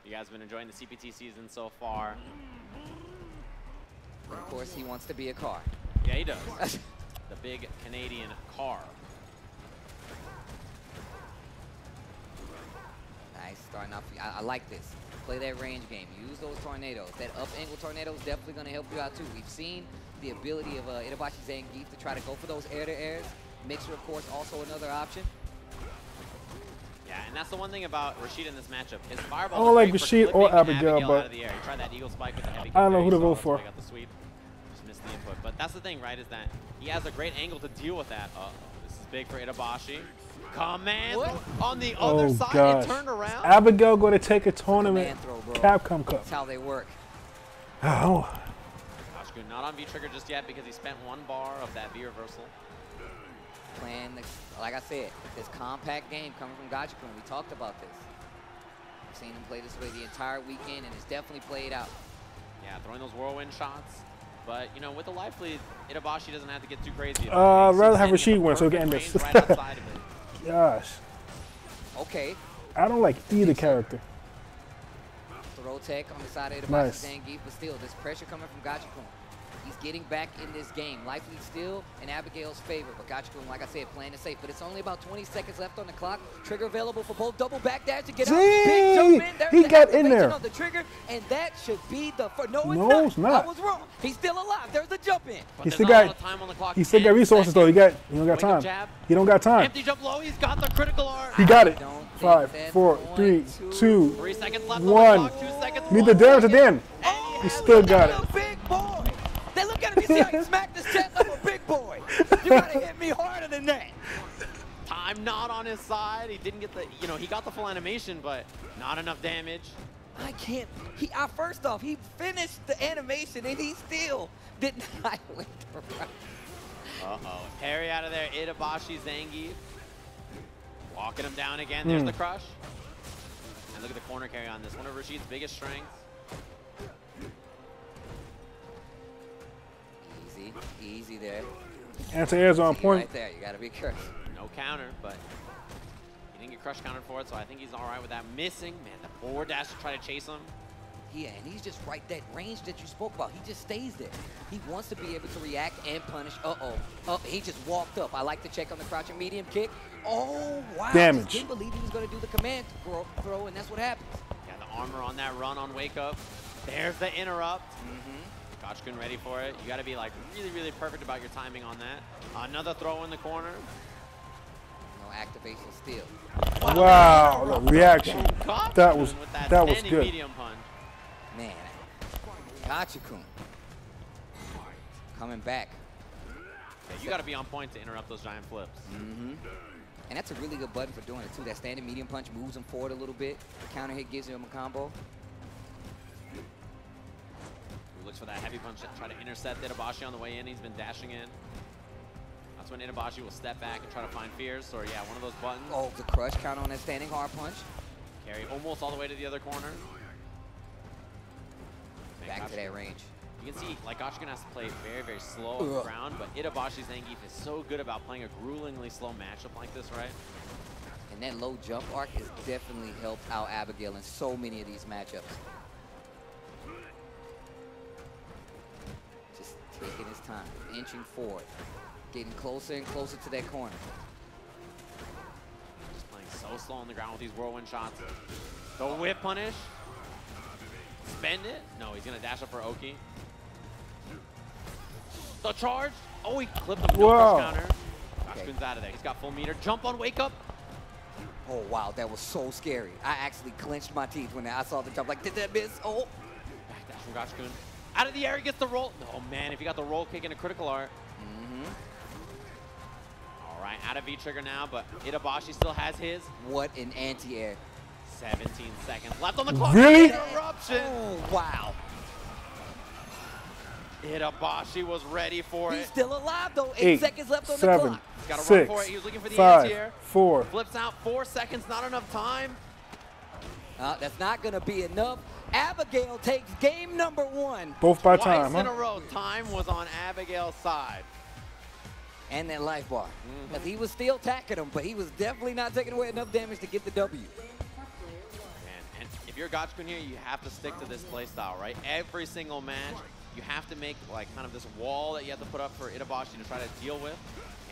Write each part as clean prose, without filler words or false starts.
You guys have been enjoying the CPT season so far. Of course, he wants to be a car. Yeah, he does. The big Canadian car. Nice, starting off. I like this. Play that range game. Use those tornadoes. That up angle tornado is definitely going to help you out too. We've seen the ability of Itabashi Zangief to try to go for those air-to-airs. Mixer, of course, also another option. Yeah, and that's the one thing about Rashid in this matchup. His fireball. I don't like Rashid or Abigail, but out of the air. He tried that eagle spike with the heavy. I don't know who to vote for. Got the sweep. Just missed the input. But that's the thing, right? Is that he has a great angle to deal with that. This is big for Itabashi. Command on the other side and turned around. Abigail going to take a tournament. Capcom Cup. That's how they work. Oh. Gachikun not on V trigger just yet because he spent 1 bar of that V reversal. Playing, like I said, this compact game coming from Gachikun. We talked about this. I've seen him play this way the entire weekend, and it's definitely played out. Yeah, throwing those whirlwind shots. But, you know, with the life lead, Itabashi doesn't have to get too crazy. I'd rather have Rashid win so we can end this. Right outside of it. Gosh. Okay. I don't like either character. Throw tech on the side of Itabashi Nice. Zangief, but still, this pressure coming from Gachikun. He's getting back in this game. Life lead still in Abigail's favor, but Gachikun, like I said, playing it safe. But it's only about 20 seconds left on the clock. Trigger available for both. Double backdash to get out. Big jump in. There's he the got in there. On the trigger, and that should be the first. No, it's not. I was wrong. He's still alive. There's the jump in. He still got time on the clock. He still got resources though. He don't got time. He don't got time. Empty jump low. He's got the critical art. He got it. 5, 4, 3, 2, 3 seconds left 1. on the clock. 2 seconds. Need the damage at the end. Oh, he still got it. Big boy. They look at him. You see how he smacked his chest like a big boy. You gotta hit me harder than that. Time not on his side. He didn't get the, he got the full animation, but not enough damage. I can't. First off, he finished the animation and he still didn't annihilate the round. Uh-oh. Parry out of there. Itabashi Zangief. Walking him down again. There's the crush. And look at the corner carry on this. One of Rashid's biggest strengths. Easy there. Anti-air's on point. Right there. You got to be careful. No counter, but he didn't get crush countered for it, so I think he's all right with that. Missing. Man, the forward dash to try to chase him. Yeah, and he's just right that range that you spoke about. He just stays there. He wants to be able to react and punish. He just walked up. I like to check on the crouching medium kick. Oh, wow. Damage. Just didn't believe he was going to do the command throw, and that's what happens. Yeah, the armor on that run on wake up. There's the interrupt. Gachikun ready for it. You got to be like really, really perfect about your timing on that. Another throw in the corner. No activation steal. Wow, the reaction. That was good. Medium punch. Man, Gachikun coming back. Yeah, you got to be on point to interrupt those giant flips. And that's a really good button for doing it too. That standing medium punch moves him forward a little bit. Counter hit gives him a combo. Looks for that heavy punch to try to intercept Itabashi on the way in. He's been dashing in. That's when Itabashi will step back and try to find Fierce, or yeah, one of those buttons. Oh, the crush counter on that standing hard punch. Carry almost all the way to the other corner. Back to that range. You can see, like, Gachikun has to play very, very slow on the ground, but Itabashi Zangief is so good about playing a gruelingly slow matchup like this, right? And that low jump arc has definitely helped out Abigail in so many of these matchups. Just taking his time, inching forward, getting closer and closer to that corner. Just playing so slow on the ground with these whirlwind shots. The whip punish. Spend it. No, he's going to dash up for Oki. The charge. Oh, he clipped him. No crush counter. Gachikun's out of there. He's got full meter. Jump on wake up. Oh, wow. That was so scary. I actually clenched my teeth when I saw the jump. Like, did that miss? Oh. Back dash from Gachikun. Out of the air, he gets the roll. Oh, man. If he got the roll kick and a critical art. All right. Out of V-trigger now, but Itabashi still has his. What an anti-air. 17 seconds left on the clock. Really? Interruption. Oh, wow. Itabashi was ready for it. He's still alive, though. 8 seconds left on the clock. He's got to run for it. He was looking for the 5, anti-air. 4. Flips out 4 seconds. Not enough time. That's not going to be enough. Abigail takes game number 1. Both by Twice time, in a row. Time was on Abigail's side. And that life bar. Because he was still attacking him, but he was definitely not taking away enough damage to get the W. you're Gachikun here, you have to stick to this play style, right? Every single match, you have to make like kind of this wall that you have to put up for Itabashi to try to deal with.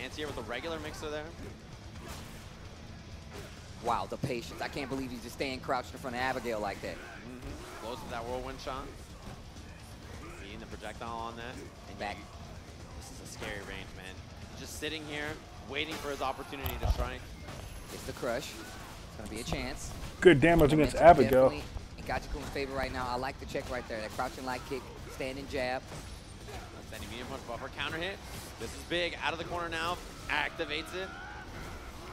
Anti-air with a regular mixer there. Wow, the patience. I can't believe he's just staying crouched in front of Abigail like that. Close with that whirlwind shot. Beating the projectile on that. And Back. This is a scary range, man. Just sitting here, waiting for his opportunity to strike. It's the crush. It's going to be a chance. Good damage against Abigail. In Gachikun's favor right now. I like the check right there. That crouching light kick, standing jab. Standing medium punch buffer, counter hit. This is big. Out of the corner now. Activates it.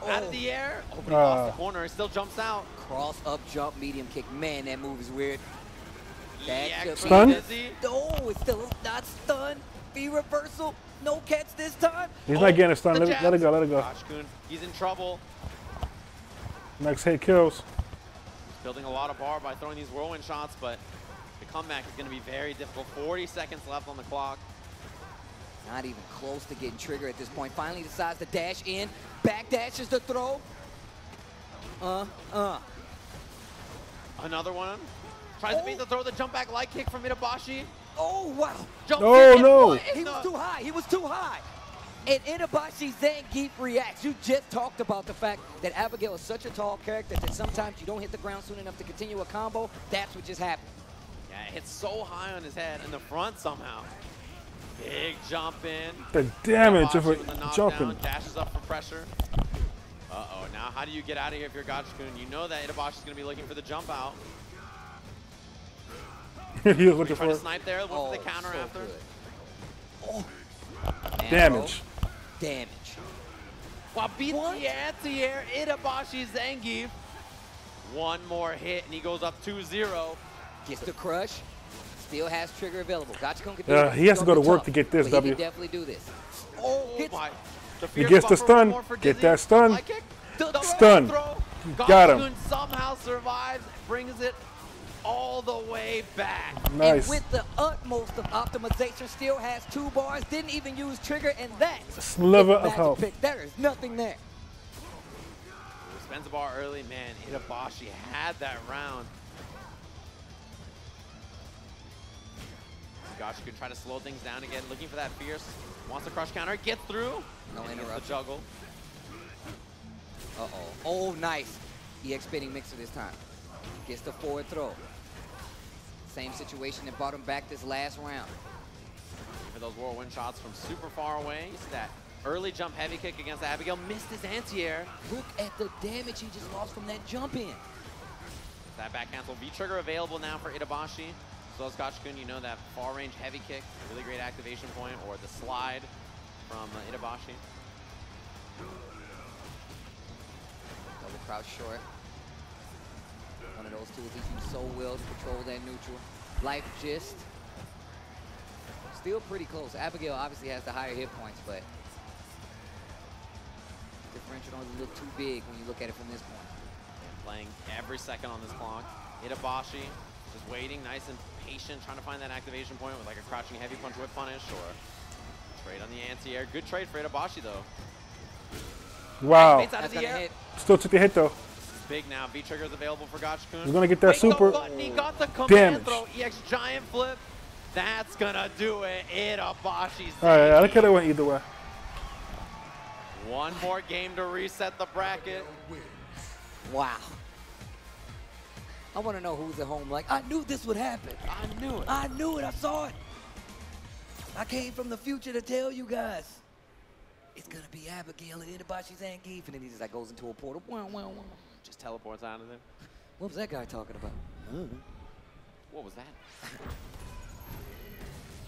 Out of the air. Oh, but he lost the corner. It still jumps out. Cross up jump medium kick. Man, that move is weird. That's stun? No, it's still not stunned. B reversal. No catch this time. He's not getting a stun. Let it go. Let it go. Gachikun, he's in trouble. Next hit kills. He's building a lot of bar by throwing these whirlwind shots, but the comeback is going to be very difficult. 40 seconds left on the clock. Not even close to getting trigger at this point. Finally decides to dash in. Back dashes the throw. Another one. Tries to beat the throw, the jump back light kick from Itabashi. Oh, wow. Jump no. He was too high. He was too high. And Itabashi Zangief reacts. You just talked about the fact that Abigail is such a tall character that sometimes you don't hit the ground soon enough to continue a combo. That's what just happened. Yeah, it hits so high on his head in the front somehow. Big jump in. The damage of it jumping. Dashes up for pressure. Uh-oh, now how do you get out of here if you're Gachikun? You know that Itabashi's going to be looking for the jump out. He was looking for it. To snipe there, look for the counter so after. Oh. Damage. Damage. While beats the anti-air, Itabashi Zangief. One more hit and he goes up 2-0. Gets the crush. Still has trigger available. Gachikun can do it. He has to go to work to get this W. He can definitely do this. Oh my. He gets the stun. Get that stun. Stun. Got him. Gachikun somehow survives, brings it all the way back. Nice. And with the utmost of optimization, still has 2 bars, didn't even use trigger, and that's a sliver of health. There is nothing there. Spends the bar early, man. Itabashi had that round. Gachikun try to slow things down again, looking for that fierce. Wants to crush counter, gets through. No interruption. The juggle. Uh-oh. Oh, nice. EX spinning mixer this time. Gets the forward throw. Same situation that brought him back this last round. For those whirlwind shots from super far away. You see that early jump heavy kick against Abigail. Missed his anti-air. Look at the damage he just lost from that jump in. That back cancel. V-trigger available now for Itabashi. So as Gachikun, you know that far range heavy kick, a really great activation point, or the slide from Itabashi. Double crouch short. One of those tools he's used so well to control that neutral. Life gist. Still pretty close. Abigail obviously has the higher hit points, but differential is a little too big when you look at it from this point. And playing every second on this clock. Itabashi just waiting, nice and patient, trying to find that activation point with like a crouching heavy punch whip punish or trade on the anti-air. Good trade for Itabashi though. Wow. Out of the air. Still took the hit though. Big now. V-trigger is available for Gachikun. He's gonna get that super He got the command damage. throw. EX giant flip. That's gonna do it. Itabashi's. All right, I could have went either way. One more game to reset the bracket. Wow. I want to know who's at home like, I knew this would happen. I knew it. I knew it. I saw it. I came from the future to tell you guys. It's going to be Abigail and Itabashi Zangief. And then he just like goes into a portal. Just teleports out of there. What was that guy talking about? What was that?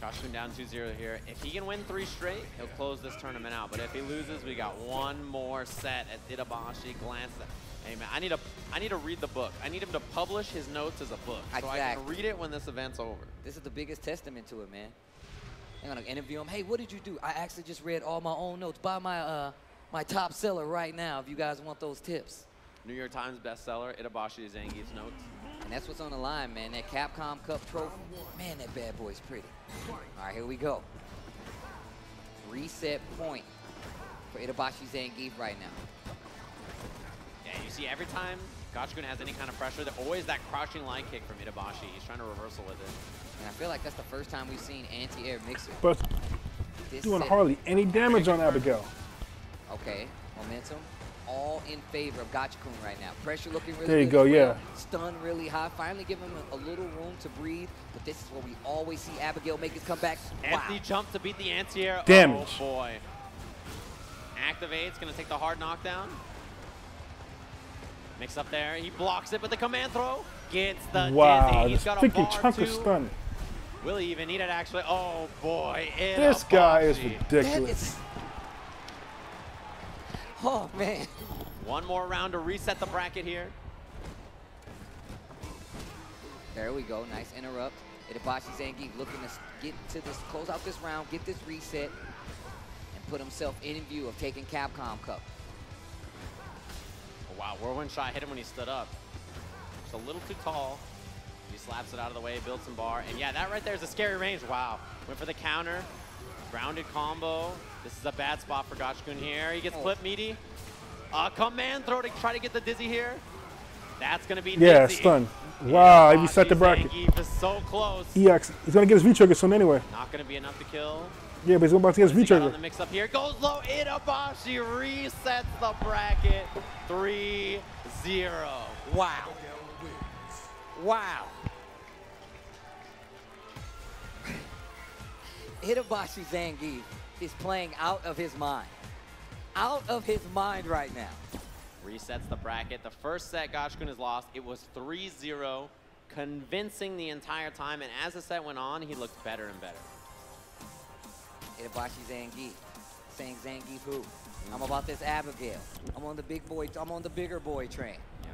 Gachikun down 2-0 here. If he can win 3 straight, he'll close this tournament out. But if he loses, we got one more set at Itabashi. Glance at. Hey man, I need to read the book. I need him to publish his notes as a book, so I can read it when this event's over. This is the biggest testament to it, man. I'm gonna interview him. Hey, what did you do? I actually just read all my own notes. Buy my my top seller right now if you guys want those tips. New York Times bestseller, Itabashi Zangief's notes. And that's what's on the line, man. That Capcom Cup trophy. Man, that bad boy's pretty. All right, here we go. Reset point for Itabashi Zangief right now. Yeah, you see every time Gachikun has any kind of pressure, there's always that crouching light kick from Itabashi. He's trying to reversal with it. And I feel like that's the first time we've seen anti-air mixer. But doing hardly any damage on Abigail. Okay, momentum all in favor of Gachikun right now. Pressure looking really good. There you go, yeah. Stun really high. Finally giving him a little room to breathe. But this is where we always see Abigail make his comeback. Empty jump to beat the anti-air. Damage. Oh boy. Activate's gonna take the hard knockdown. Mix up there. He blocks it with the command throw. Gets the dizzy. He's got a freaking bar chunk too. of stun. Will he even need it actually? Oh boy. This guy is ridiculous. Oh man. One more round to reset the bracket here. There we go. Nice interrupt. Itabashi Zangief looking to get to this, close out this round, get this reset, and put himself in view of taking Capcom Cup. Oh, wow, whirlwind shot hit him when he stood up. Just a little too tall. He slaps it out of the way, builds some bar. And yeah, that right there is a scary range. Wow. Went for the counter. Grounded combo. This is a bad spot for Gachikun here. He gets clip meaty. Command throw to try to get the dizzy here. That's going to be dizzy. Stun. Wow, he reset the bracket. Zangief is so close. EX. He's going to get his V-trigger soon anyway. Not going to be enough to kill. Yeah, but he's about to get his V-trigger. On the mix up here. Goes low. Itabashi resets the bracket. 3-0. Wow. Wow. Itabashi Zangief is playing out of his mind. Out of his mind right now. Resets the bracket. The first set Gachikun has lost. It was 3-0, convincing the entire time. And as the set went on, he looked better and better. Itabashi Zangief saying Zangief who? I'm about this Abigail. I'm on the bigger boy train. Yeah.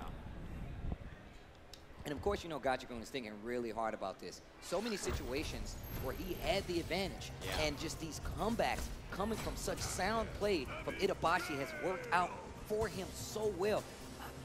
And of course, you know, Gachikun is thinking really hard about this. So many situations where he had the advantage, and just these comebacks coming from such sound play from Itabashi has worked out for him so well.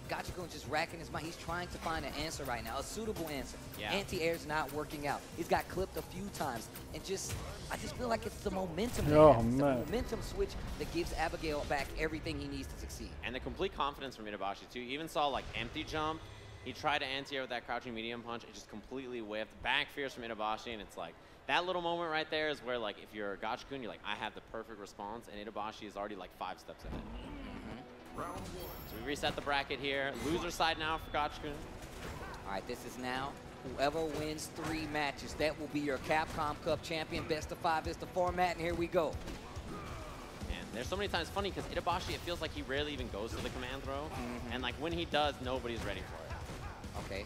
Gachikun just racking his mind. He's trying to find an answer right now, a suitable answer. Yeah. Anti-air's not working out. He's got clipped a few times, and I just feel like it's the momentum. Oh, it's man. the momentum switch that gives Abigail back everything he needs to succeed. And the complete confidence from Itabashi, too. You even saw, like, empty jump. He tried to anti-air with that crouching medium punch. It just completely whiffed. Back fierce from Itabashi, and it's like, that little moment right there is where, like, if you're Gachikun, you're like, I have the perfect response, and Itabashi is already, like, 5 steps ahead. Round 1. So we reset the bracket here. Loser side now for Gachikun. All right, this is now whoever wins 3 matches. That will be your Capcom Cup champion. Best of 5 is the format, and here we go. Man, there's so many times, funny, because Itabashi, it feels like he rarely even goes to the command throw. And, like, when he does, nobody's ready for it. Okay,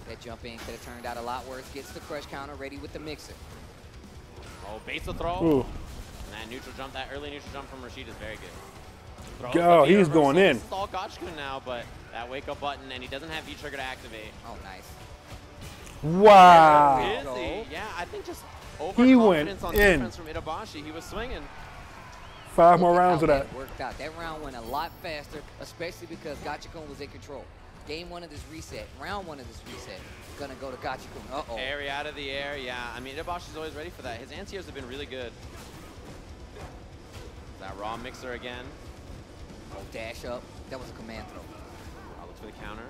that jump in could have turned out a lot worse. Gets the crush counter ready with the mixer. Oh, base the throw. Ooh. And that neutral jump, that early neutral jump from Rashid is very good. Oh, he's going in. This is all Gachikun now, but that wake up button, and he doesn't have V-trigger to activate. Oh, nice. Wow. Busy. Yeah, I think just He went overconfidence on in. defense from Itabashi. He was swinging. 5 more rounds of that. Worked out. That round went a lot faster, especially because Gachikun was in control. Game 1 of this reset, round 1 of this reset, gonna go to Gachikun. Uh-oh. Airy out of the air, yeah. I mean, Itabashi's always ready for that. His anti-airs have been really good. That raw mixer again. Oh, dash up. That was a command throw. I'll look for the counter.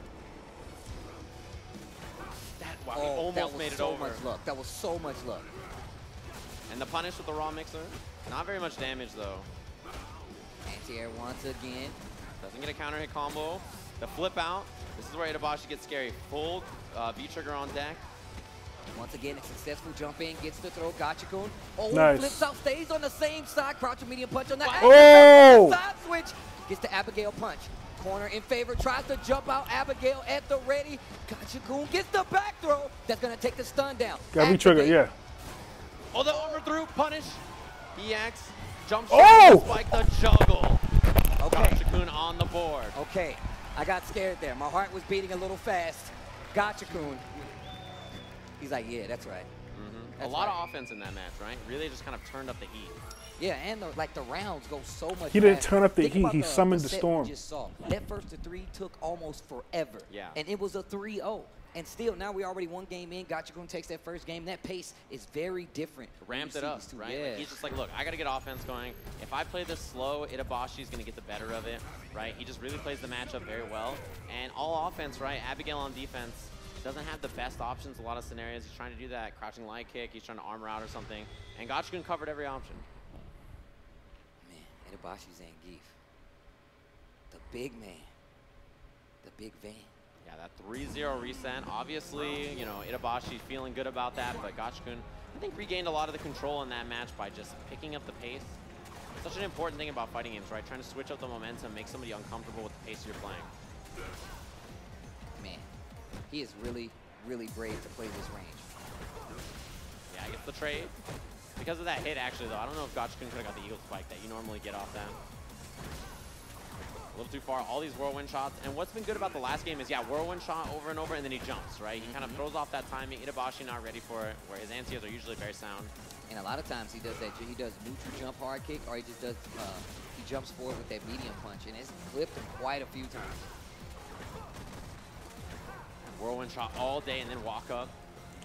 Wow, Oh, he almost made it over. That was so much luck. That was so much luck. And the punish with the raw mixer. Not very much damage, though. Anti-air once again. Doesn't get a counter hit combo. The flip out. This is where Itabashi gets scary. Full V-trigger on deck. Once again, a successful jump in, gets the throw. Gachikun. Oh, nice. Flips out, stays on the same side. Crouching medium punch on the side switch. Gets the Abigail punch. Corner in favor, tries to jump out. Abigail at the ready. Gachikun gets the back throw. That's going to take the stun down. Got V-trigger, yeah. Oh, the armor through. Punish. EX. Jump shot. Spike the juggle. Okay. Gachikun on the board. Okay. I got scared there. My heart was beating a little fast. Gachikun. He's like, yeah, that's right. That's a lot of offense in that match, right? Really just kind of turned up the heat. Yeah, and the rounds go so much He didn't faster. turn up the Think heat. about He summoned the set storm. we just saw. That first to 3 took almost forever. Yeah. And it was a 3-0. And still, now we already 1 game in. Gachikun takes that first game. That pace is very different. Ramped it up, right? Yeah. Like he's just like, look, I got to get offense going. If I play this slow, Itabashi's going to get the better of it, right? He just really plays the matchup very well. And all offense, right? Abigail on defense doesn't have the best options in a lot of scenarios. He's trying to do that crouching light kick. He's trying to armor out or something. And Gachikun covered every option. Man, Itabashi's Zangief. The big man. The big van. Yeah, that 3-0 reset. Obviously, you know, Itabashi feeling good about that, but Gachikun, I think, regained a lot of the control in that match by just picking up the pace. Such an important thing about fighting games, right? Trying to switch up the momentum, make somebody uncomfortable with the pace you're playing. Man, he is really, really brave to play this range. Yeah, I get the trade. Because of that hit, actually, though, I don't know if Gachikun could have got the eagle spike that you normally get off that. A little too far, all these whirlwind shots. And what's been good about the last game is, yeah, whirlwind shot over and over, and then he jumps, right? He kind of throws off that timing. Itabashi not ready for it, where his anti-airs are usually very sound. And a lot of times he does that. He does neutral jump hard kick, or he just does, he jumps forward with that medium punch, and it's clipped him quite a few times. Whirlwind shot all day, and then walk up.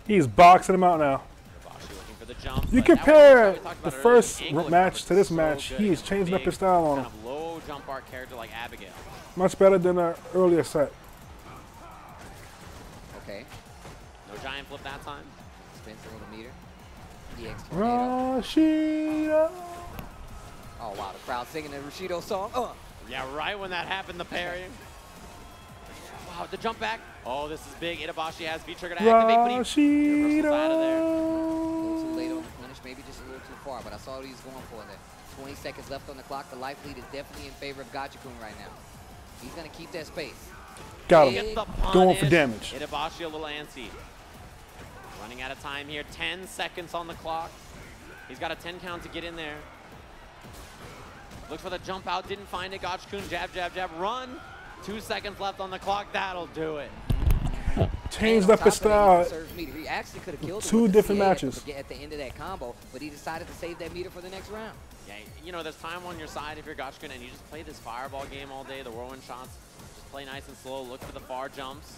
He's boxing him out now. Itabashi looking for the jump. You compare the first match to this match, he is changing up his style on him. Kind of low jump arc character like Abigail. Much better than our earlier set. Okay. No giant flip that time. Spins a little meter. EX tornado. Rashid. Oh, wow. The crowd singing the Rashido song. Yeah, right when that happened, the parry. Wow, the jump back. Oh, this is big. Itabashi has V-trigger to activate, but he reversals out of there. A little too late on the finish, maybe just a little too far, but I saw what he was going for there. 20 seconds left on the clock. The life lead is definitely in favor of Gachikun right now. He's going to keep that space. Got him. Going for damage. Itabashi a little antsy. Running out of time here. 10 seconds on the clock. He's got a 10 count to get in there. Looks for the jump out. Didn't find it. Gachikun jab, jab, jab. Run. 2 seconds left on the clock. That'll do it. Changed up his style. He actually could have killed him 2 different matches. At the end of that combo, but he decided to save that meter for the next round. Yeah, you know, there's time on your side if you're Gachikun, and you just play this fireball game all day, the whirlwind shots. Just play nice and slow, look for the far jumps.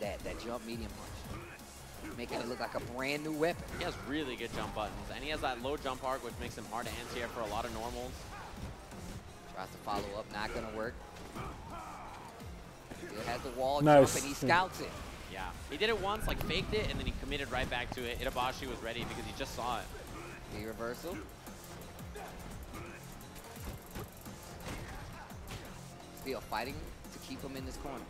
That jump medium punch, making it look like a brand new weapon. He has really good jump buttons, and he has that low jump arc, which makes him hard to anti-air for a lot of normals. Tries to follow up, not gonna work. Still has the wall Nice. jump, and he scouts it. Yeah, he did it once, like faked it, and then he committed right back to it. Itabashi was ready because he just saw it. The reversal. Still fighting to keep him in this corner.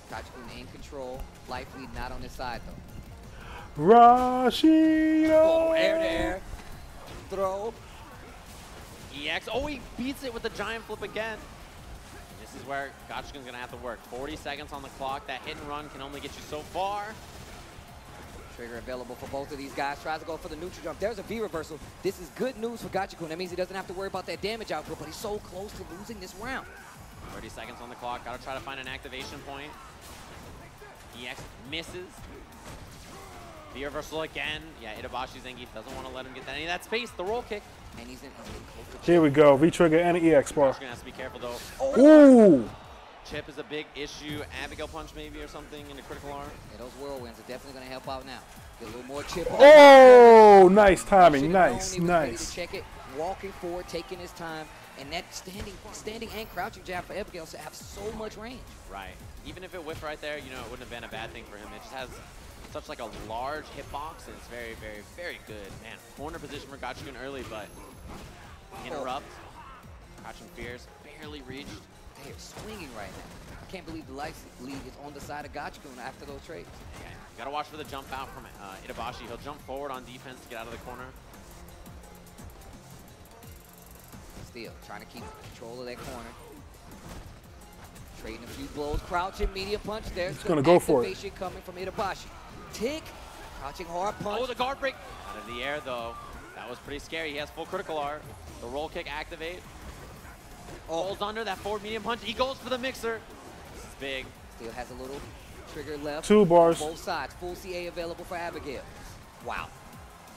Gachikun in control. Life lead not on his side though. Rashid. Oh, air to air. Throw. EX. Oh, he beats it with the giant flip again. This is where Gachikun's gonna have to work. 40 seconds on the clock. That hit and run can only get you so far. Trigger available for both of these guys. Tries to go for the neutral jump. There's a V reversal. This is good news for Gachikun. That means he doesn't have to worry about that damage output, but he's so close to losing this round. 30 seconds on the clock. Gotta try to find an activation point. EX misses. V reversal again. Yeah, Itabashi Zangief doesn't want to let him get any of that space. The roll kick. And he's in close to Here we go. V-trigger and an EX bar. Gonna have to be careful though. Ooh. Chip is a big issue. Abigail punch maybe or something into critical arm. Yeah, those whirlwinds are definitely going to help out now. Get a little more chip. Oh, nice timing. Nice, Ready nice. to check it. Walking forward, taking his time, and that standing and crouching jab for Abigail have so much range. Right. Even if it whiffed right there, you know, it wouldn't have been a bad thing for him. It just has such like a large hitbox, and it's very, very, very good. Man, corner position for Gachikun early, but interrupt. Crouching fears barely reached. They're swinging right now. I can't believe the life lead is on the side of Gachikun after those trades. Yeah, you gotta watch for the jump out from Itabashi. He'll jump forward on defense to get out of the corner. Still trying to keep control of that corner. Trading a few blows, crouching, medium punch. There's He's gonna go for it. Activation coming from Itabashi. Tick, crouching hard punch. Oh, the guard break. Out of the air though. That was pretty scary. He has full critical art. The roll kick activate. Holds under that forward medium punch. He goes for the mixer. This is big. Still has a little trigger left. 2 bars. Both sides. Full CA available for Abigail. Wow.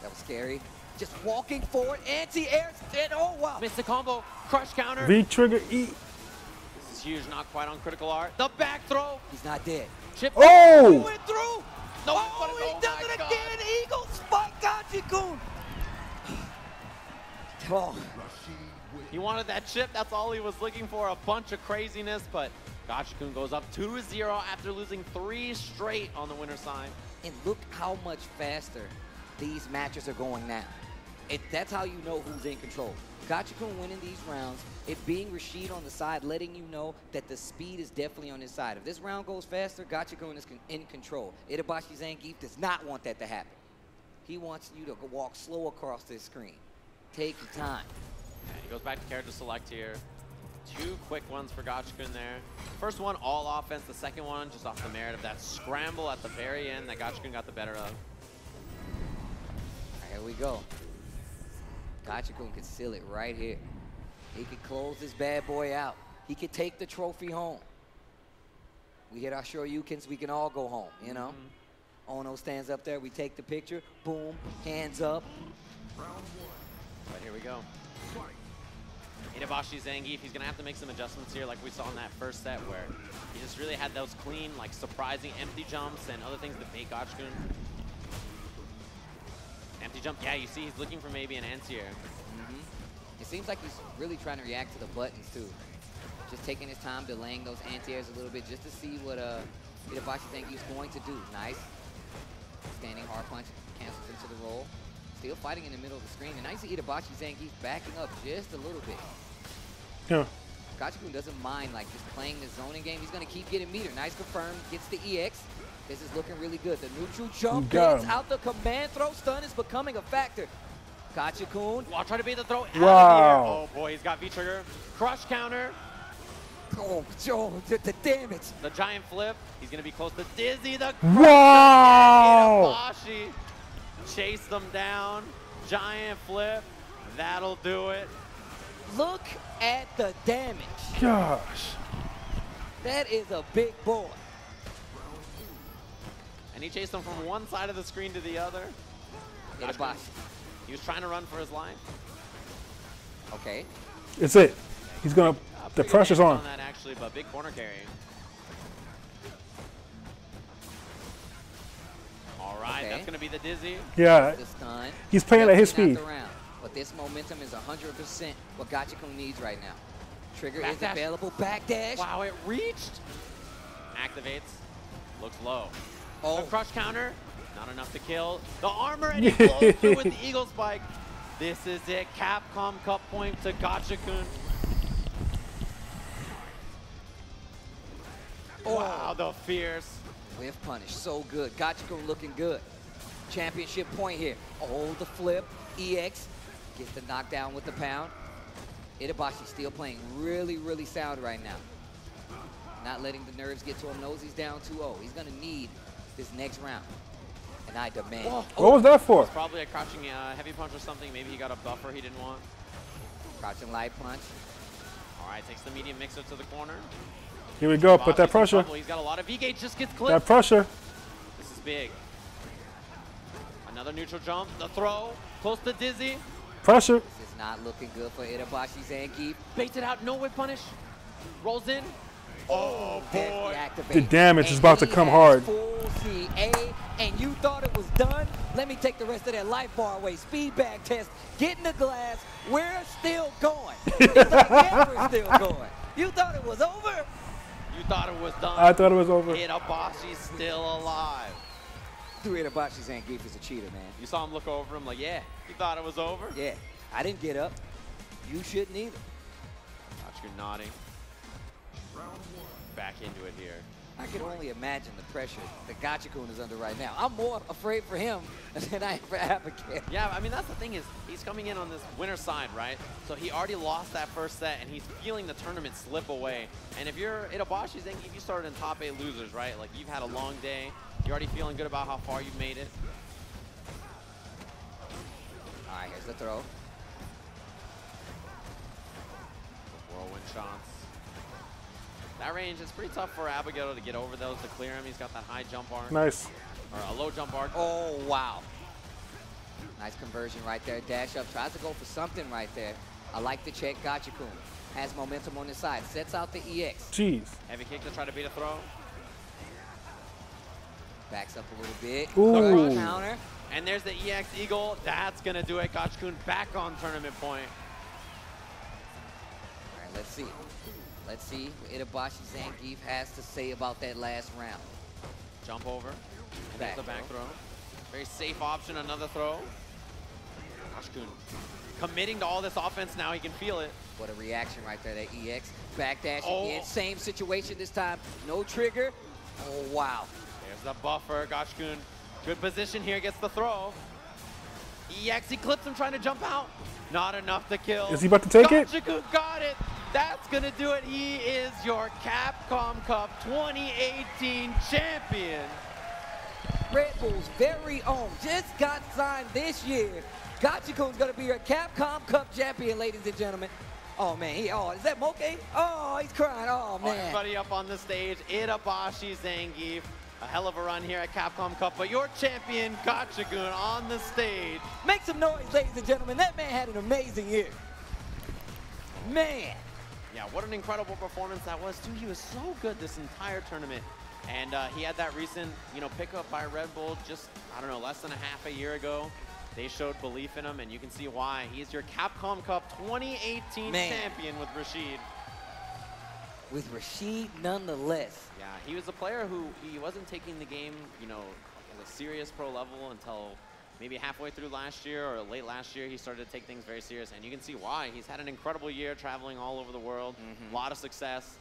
That was scary. Just walking forward. Anti-air. Oh, wow. Missed the combo. Crush counter. V-trigger E. This is huge, not quite on critical art. The back throw. He's not dead. Chip. Oh! Went through. No, Oh, he does it again. Eagle spike Gachi-kun. Oh. He wanted that chip. That's all he was looking for. A bunch of craziness, but Gachi-kun goes up 2-0 after losing 3 straight on the winner's side. And look how much faster these matches are going now. That's how you know who's in control. Gachi-kun winning these rounds, it being Rashid on the side, letting you know that the speed is definitely on his side. If this round goes faster, Gachi-kun is in control. Itabashi Zangief does not want that to happen. He wants you to walk slow across this screen. Take your time. Yeah, he goes back to character select here. 2 quick ones for Gachi-kun there. First one, all offense. The second one, just off the merit of that scramble at the very end that Gachi-kun got the better of. Here we go. Gachi-kun could seal it right here. He could close this bad boy out. He could take the trophy home. We hit our Shoryukens, we can all go home, you know? Ono stands up there, we take the picture, boom, hands up. But here we go. Itabashi Zangief, he's gonna have to make some adjustments here like we saw in that first set where he just really had those clean, like surprising empty jumps and other things to bait Gachi-kun. Empty jump, yeah, you see he's looking for maybe an anti-air. It seems like he's really trying to react to the buttons too. Just taking his time, delaying those anti-airs a little bit just to see what Itabashi Zangief's going to do. Nice. Standing hard punch, cancels into the roll. Still fighting in the middle of the screen. And I see Itabashi Zangief backing up just a little bit. Yeah. Gachi-kun doesn't mind like just playing the zoning game. He's going to keep getting meter. Nice confirm, gets the EX. This is looking really good. The neutral jump gets out the command throw. Stun is becoming a factor. Gachi-kun. Wow, try to bait the throw out Wow. of here. Oh boy, he's got V-trigger. Crush counter. Oh, Joe, the damage. The giant flip. He's going to be close to Dizzy. The Wow! Itabashi chased them down. Giant flip. That'll do it. Look at the damage. Gosh. That is a big boy. And he chased him from one side of the screen to the other. Itabashi. He was trying to run for his life. Okay. It's it. He's gonna. The pressure's on. That actually, but big corner carry. All right, that's gonna be the Dizzy. Yeah. The stun. He's playing at his Definitely speed. not the round, but this momentum is 100% what Gachi-kun needs right now. Trigger Back is dash. available. Backdash. Wow, it reached. Activates. Looks low. Oh. The crush counter. Not enough to kill. The armor, and he blows through with the Eagle Spike. This is it. Capcom Cup point to Gachi-kun. Oh. Wow, the fierce. Whiff punish, so good. Gachi-kun looking good. Championship point here. Oh, the flip. EX gets the knockdown with the pound. Itabashi still playing really, really sound right now. Not letting the nerves get to him. Knows he's down 2-0. He's going to need this next round. And I demand. Whoa. What was that for? It's probably a crouching heavy punch or something. Maybe he got a buffer he didn't want. Crouching light punch. All right, takes the medium mixer to the corner. Here we go. Put that pressure. He's got a lot of V-gauge, just gets clipped. That pressure. This is big. Another neutral jump, the throw, close to Dizzy. Pressure. This is not looking good for Itabashi Zangief. Baits it out, no whip punish. Rolls in. Oh boy. The damage is about to come hard. Full CA, and you thought it was done? Let me take the rest of that life bar away. Speed bag test, get in the glass. We're still going. It's like, yeah, we're still going. You thought it was over? You thought it was done. I thought it was over. Itabashi's still alive. Dude, Itabashi Zangief is a cheater, man. You saw him look over him like, yeah, you thought it was over? Yeah, I didn't get up. You shouldn't either. Gachi-kun nodding. Back into it here. I can only imagine the pressure that Gachi-kun is under right now. I'm more afraid for him than I am for Abigail. Yeah, I mean, that's the thing is, he's coming in on this winner side, right? So he already lost that first set, and he's feeling the tournament slip away. And if you're Itabashi Zangief, you started in top 8 losers, right? Like, you've had a long day. You're already feeling good about how far you've made it. All right, here's the throw. Whirlwind shots. That range is pretty tough for Abigail to get over those, to clear him. He's got that high jump arc. Nice. Or a low jump arc. Oh, wow. Nice conversion right there. Dash up, tries to go for something right there. I like to check Gachi-kun. Has momentum on his side. Sets out the EX. Jeez. Heavy kick to try to beat a throw. Backs up a little bit. Ooh. Counter. And there's the EX Eagle. That's going to do it. Gachikun back on tournament point. All right, let's see. Let's see what Itabashi Zangief has to say about that last round. Jump over. And Back there's the back throw. Very safe option, another throw. Gachikun committing to all this offense now. He can feel it. What a reaction right there, that EX. Backdash Oh. again. Same situation this time. No trigger. Oh, wow. There's the buffer. Gachikun, good position here, gets the throw. EX, he clips him trying to jump out. Not enough to kill. Is he about to take it? Gachikun got it. That's going to do it. He is your Capcom Cup 2018 champion. Red Bull's very own. Just got signed this year. Gachikun's going to be your Capcom Cup champion, ladies and gentlemen. Oh, man. Is that Moke? Oh, he's crying. Oh, man. Everybody up on the stage. Itabashi Zangief. A hell of a run here at Capcom Cup, but your champion, Gachikun, on the stage. Make some noise, ladies and gentlemen. That man had an amazing year. Man. Yeah, what an incredible performance that was, too. He was so good this entire tournament. And he had that recent, pickup by Red Bull just, I don't know, less than a year ago. They showed belief in him, and you can see why. He's your Capcom Cup 2018 champion with Rashid. With Rashid, nonetheless. Yeah, he was a player who he wasn't taking the game, as a serious pro level until maybe halfway through last year or late last year. He started to take things very serious, and you can see why. He's had an incredible year traveling all over the world, a lot of success,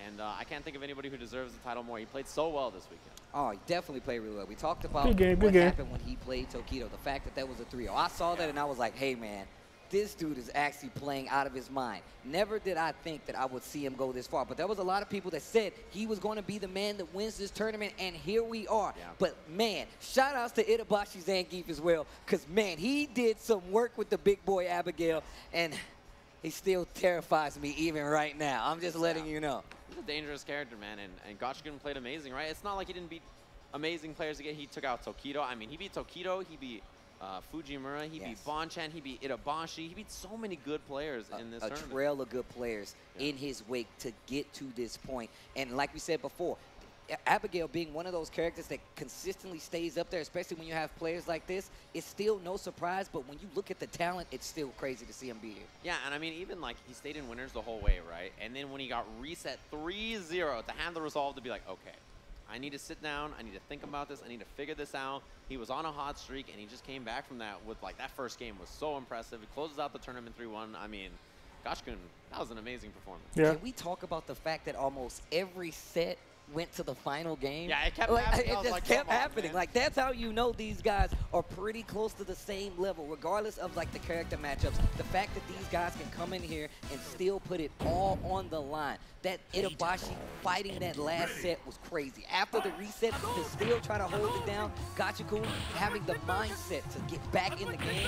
and I can't think of anybody who deserves the title more. He played so well this weekend. Oh, he definitely played really well. We talked about what happened when he played Tokido, the fact that that was a 3-0. I saw that, and I was like, hey, man. This dude is actually playing out of his mind. Never did I think that I would see him go this far, but there was a lot of people that said he was going to be the man that wins this tournament, and here we are. Yeah. But, man, shout-outs to Itabashi Zangief as well, because, man, he did some work with the big boy Abigail, and he still terrifies me even right now. I'm just letting you know. He's a dangerous character, man, and Gachikun played amazing, right? It's not like he didn't beat amazing players again. He took out Tokido. I mean, he beat Tokido. He beat Fujimura, he beat Bonchan, he beat Itabashi, he beat so many good players in this tournament. A trail of good players in his wake to get to this point. And like we said before, Abigail being one of those characters that consistently stays up there, especially when you have players like this, it's still no surprise, but when you look at the talent, it's still crazy to see him be here. Yeah, and I mean, even like he stayed in winners the whole way, right? And then when he got reset 3-0, to have the resolve to be like, okay, I need to sit down, I need to think about this, I need to figure this out. He was on a hot streak, and he just came back from that with, like, that first game was so impressive. He closes out the tournament 3-1. I mean, Gachikun, that was an amazing performance. Yeah. Can we talk about the fact that almost every set went to the final game? Yeah, it kept happening. It just kept happening. Like, that's how you know these guys are pretty close to the same level, regardless of, like, the character matchups. The fact that these guys can come in here and still put it all on the line. That Itabashi fighting that last set was crazy. After the reset, to still try to hold it down, Gachikun having the mindset to get back in the game.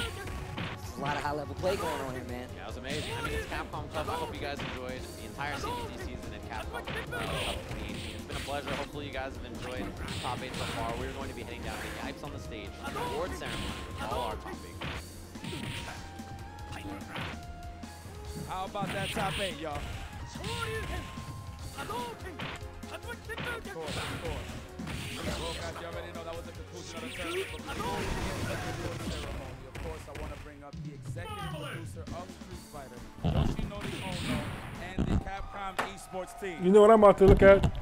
There's a lot of high-level play going on here, man. Yeah, it was amazing. I mean, it's Capcom Cup. I hope you guys enjoyed the entire CPT season in Capcom Cup 2018. It's been a pleasure. Hopefully you guys have enjoyed top 8 so far. We're going to be heading down to the Yipes on the stage, the award ceremony, all our top 8. How about that top 8, y'all? Of course. Well, guys, you already know that was the conclusion of the tournament. But before we begin the award ceremony, of course, I want to bring up the executive producer of Street Fighter, Yoshinori Ono, and the Capcom esports team. You know what I'm about to look at?